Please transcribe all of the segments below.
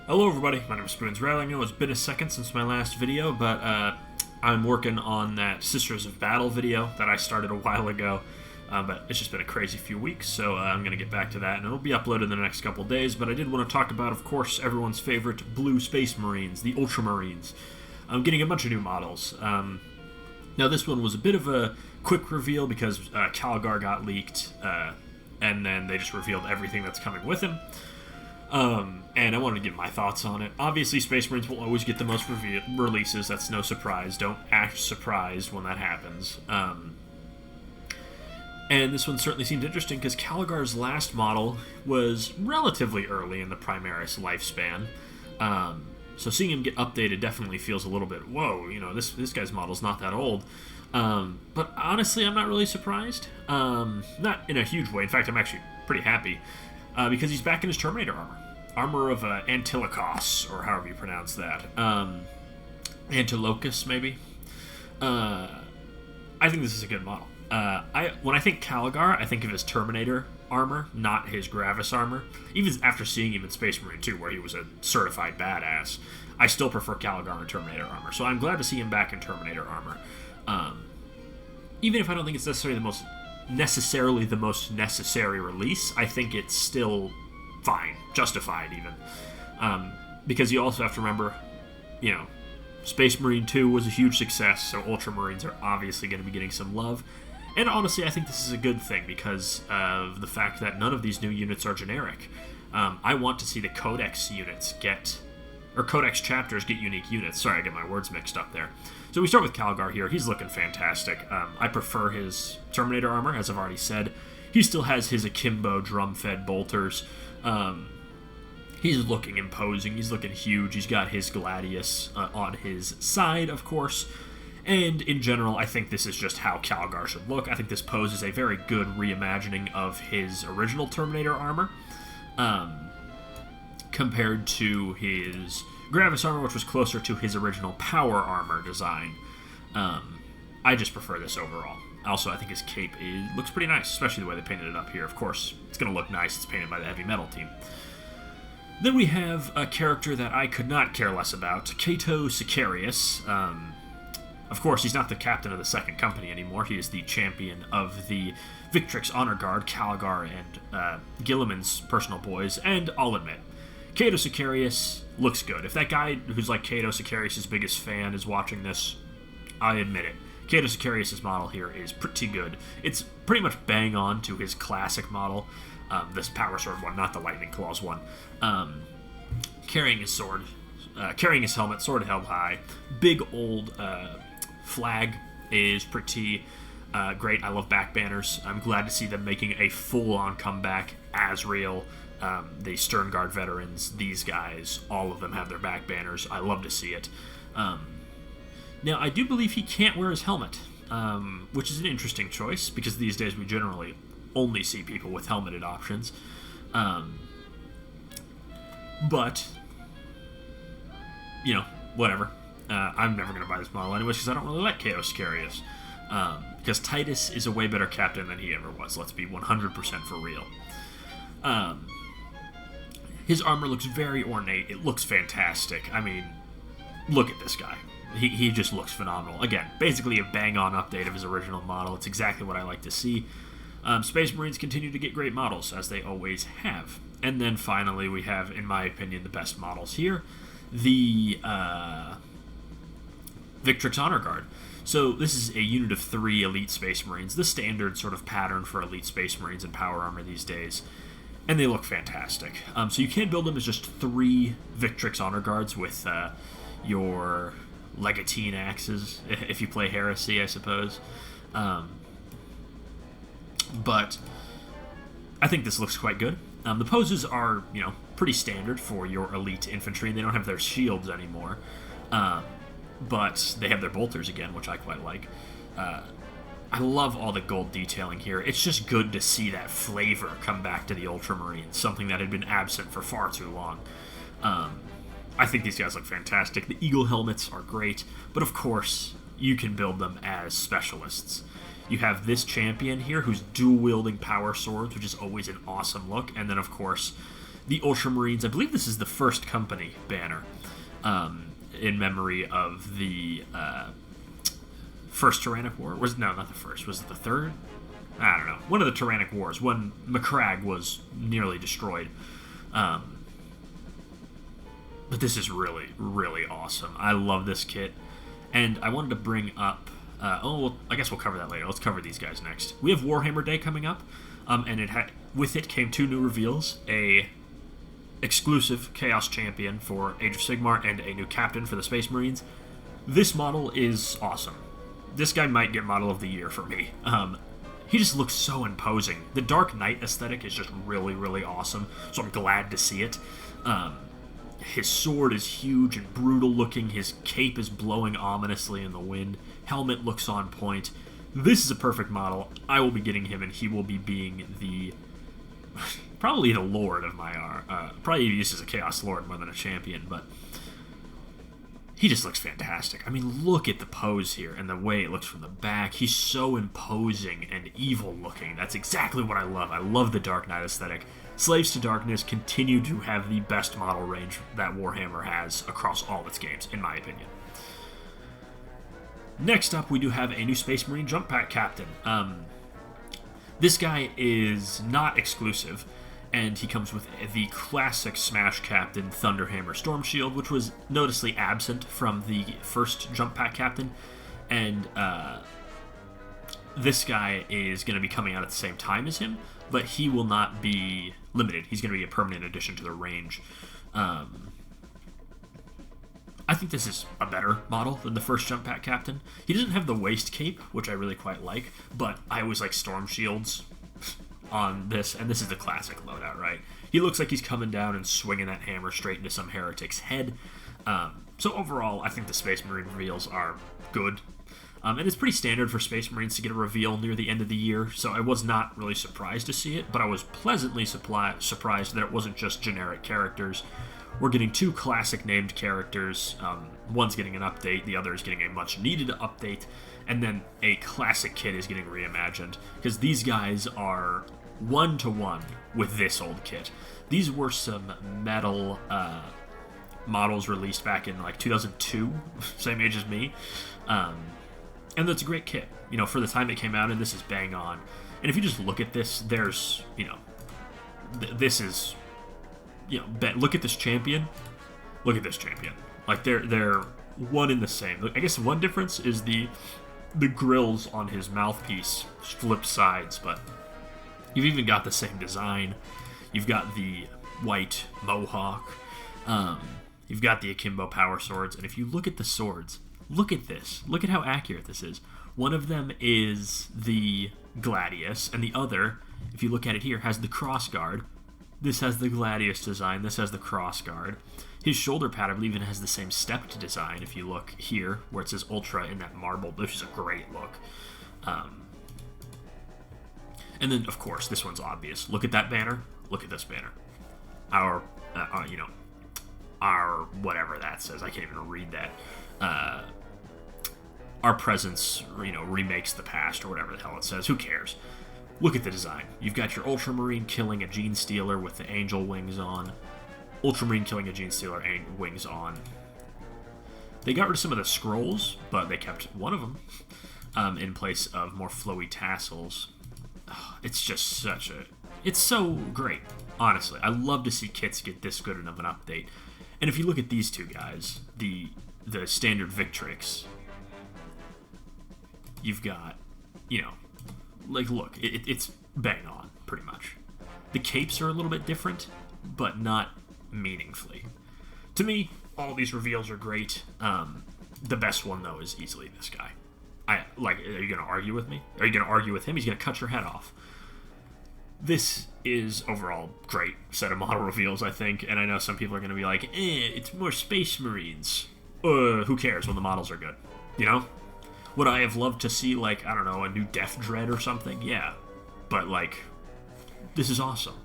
Hello everybody, my name is Spoons Riley. I know it's been a second since my last video, but I'm working on that Sisters of Battle video that I started a while ago, but it's just been a crazy few weeks, so I'm going to get back to that, and it'll be uploaded in the next couple days. But I did want to talk about, of course, everyone's favorite blue space marines, the Ultramarines. I'm getting a bunch of new models. Now this one was a bit of a quick reveal because Calgar got leaked, and then they just revealed everything that's coming with him. And I wanted to give my thoughts on it. Obviously, Space Marines will always get the most releases. That's no surprise. Don't act surprised when that happens. And this one certainly seemed interesting because Calgar's last model was relatively early in the primaris lifespan. So seeing him get updated definitely feels a little bit, whoa, you know, this guy's model's not that old. But honestly, I'm not really surprised. Not in a huge way. In fact, I'm actually pretty happy. Because he's back in his Terminator armor. Armor of Antilochos, or however you pronounce that. Antilochus, maybe? I think this is a good model. When I think Calgar, I think of his Terminator armor, not his Gravis armor. Even after seeing him in Space Marine 2, where he was a certified badass, I still prefer Calgar in Terminator armor. So I'm glad to see him back in Terminator armor. Even if I don't think it's necessarily the most necessary release, I think it's still fine, justified even. Because you also have to remember, you know, Space Marine 2 was a huge success, so Ultramarines are obviously going to be getting some love. And honestly, I think this is a good thing because of the fact that none of these new units are generic. I want to see the Codex units Codex chapters get unique units. Sorry, I get my words mixed up there. So we start with Calgar here. He's looking fantastic. I prefer his Terminator armor, as I've already said. He still has his akimbo drum-fed bolters. He's looking imposing. He's looking huge. He's got his Gladius on his side, of course. And in general, I think this is just how Calgar should look. I think this poses a very good reimagining of his original Terminator armor. Compared to his Gravis armor, which was closer to his original power armor design. I just prefer this overall. Also, I think his cape looks pretty nice, especially the way they painted it up here. Of course, it's going to look nice. It's painted by the heavy metal team. Then we have a character that I could not care less about, Cato Sicarius. Of course, he's not the captain of the second company anymore. He is the champion of the Victrix Honor Guard, Calgar, and Gilliman's personal boys, and I'll admit, Cato Sicarius looks good. If that guy who's like Cato Sicarius' biggest fan is watching this, I admit it. Cato Sicarius' model here is pretty good. It's pretty much bang on to his classic model, this Power Sword one, not the Lightning Claws one. Carrying his sword, carrying his helmet, sword held high. Big old flag is pretty great. I love back banners. I'm glad to see them making a full-on comeback as real. The Stern Guard veterans, these guys, all of them have their back banners. I love to see it. Now, I do believe he can't wear his helmet, which is an interesting choice, because these days we generally only see people with helmeted options. But, you know, whatever. I'm never going to buy this model anyways, because I don't really like Cato Sicarius. Because Titus is a way better captain than he ever was. Let's be 100% for real. His armor looks very ornate. It looks fantastic. I mean, look at this guy. He just looks phenomenal. Again, basically a bang-on update of his original model. It's exactly what I like to see. Space Marines continue to get great models, as they always have. And then finally, we have, in my opinion, the best models here. The Victrix Honor Guard. So this is a unit of 3 elite Space Marines, the standard sort of pattern for elite Space Marines and power armor these days. And they look fantastic. So you can build them as just 3 Victrix Honor Guards with your Legatine axes, if you play Heresy, I suppose. But I think this looks quite good. The poses are, you know, pretty standard for your elite infantry. They don't have their shields anymore. But they have their bolters again, which I quite like. I love all the gold detailing here. It's just good to see that flavor come back to the Ultramarines, something that had been absent for far too long. I think these guys look fantastic. The Eagle helmets are great, but of course, you can build them as specialists. You have this champion here who's dual-wielding power swords, which is always an awesome look, and then, of course, the Ultramarines. I believe this is the first company banner, in memory of the first Tyrannic War. No, not the first. Was it the third? I don't know. One of the Tyrannic Wars, when Macragge was nearly destroyed. But this is really, really awesome. I love this kit. And I wanted to bring up... I guess we'll cover that later. Let's cover these guys next. We have Warhammer Day coming up. And with it came 2 new reveals. A exclusive Chaos Champion for Age of Sigmar and a new Captain for the Space Marines. This model is awesome. This guy might get Model of the Year for me. He just looks so imposing. The Dark Knight aesthetic is just really, really awesome, so I'm glad to see it. His sword is huge and brutal looking. His cape is blowing ominously in the wind. Helmet looks on point. This is a perfect model. I will be getting him, and he will be being the... probably the Lord of my probably used as a Chaos Lord more than a champion, but... he just looks fantastic. I mean, look at the pose here and the way it looks from the back. He's so imposing and evil looking. That's exactly what I love. I love the Dark Knight aesthetic. Slaves to Darkness continue to have the best model range that Warhammer has across all its games, in my opinion. Next up, we do have a new Space Marine Jump Pack Captain. This guy is not exclusive, and he comes with the classic Smash Captain Thunderhammer Storm Shield, which was noticeably absent from the first Jump Pack Captain, and this guy is going to be coming out at the same time as him, but he will not be limited. He's going to be a permanent addition to the range. I think this is a better model than the first Jump Pack Captain. He doesn't have the waist cape, which I really quite like, but I always like Storm Shields on this, and this is the classic loadout, right? He looks like he's coming down and swinging that hammer straight into some heretic's head. So overall, I think the Space Marine reveals are good. And it's pretty standard for Space Marines to get a reveal near the end of the year, so I was not really surprised to see it, but I was pleasantly surprised that it wasn't just generic characters. We're getting 2 classic named characters. One's getting an update, the other is getting a much needed update, and then a classic kit is getting reimagined, because these guys are one-to-one with this old kit. These were some metal models released back in like 2002, same age as me, and that's a great kit, you know, for the time it came out, and this is bang on. And if you just look at this, there's, you know, this is, you know, look at this champion, look at this champion. Like, they're one in the same. I guess one difference is the grills on his mouthpiece flip sides, but you've even got the same design. You've got the white mohawk. You've got the akimbo power swords, and if you look at the swords, look at this. Look at how accurate this is. One of them is the Gladius, and the other, if you look at it here, has the crossguard. This has the Gladius design. This has the crossguard. His shoulder pad, I believe, even has the same stepped design. If you look here, where it says Ultra in that marble, which is a great look. And then, of course, this one's obvious. Look at that banner. Look at this banner. Our whatever that says. I can't even read that. Our presence, remakes the past, or whatever the hell it says. Who cares? Look at the design. You've got your Ultramarine killing a Gene Stealer with the angel wings on. Ultramarine killing a Gene Stealer wings on. They got rid of some of the scrolls, but they kept one of them in place of more flowy tassels. It's just it's so great, honestly. I love to see kits get this good of an update. And if you look at these two guys, the standard Victrix, you've got, look, it's bang on, pretty much. The capes are a little bit different, but not meaningfully. To me, all these reveals are great. The best one, though, is easily this guy. Are you going to argue with me? Are you going to argue with him? He's going to cut your head off. This is overall great set of model reveals, I think, and I know some people are going to be like, it's more Space Marines. Who cares when the models are good? Would I have loved to see, a new Death Dread or something? Yeah. But, this is awesome.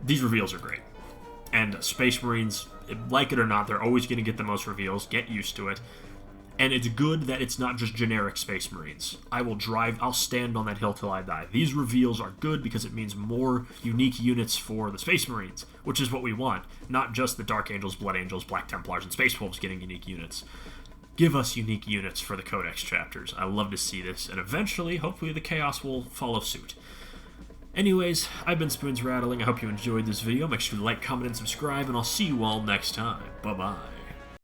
These reveals are great. And Space Marines, like it or not, they're always going to get the most reveals. Get used to it. And it's good that it's not just generic Space Marines. I'll stand on that hill till I die. These reveals are good because it means more unique units for the Space Marines, which is what we want. Not just the Dark Angels, Blood Angels, Black Templars, and Space Wolves getting unique units. Give us unique units for the Codex chapters. I love to see this, and eventually, hopefully, the Chaos will follow suit. Anyways, I've been Spoons Rattling. I hope you enjoyed this video. Make sure to like, comment, and subscribe, and I'll see you all next time. Bye-bye.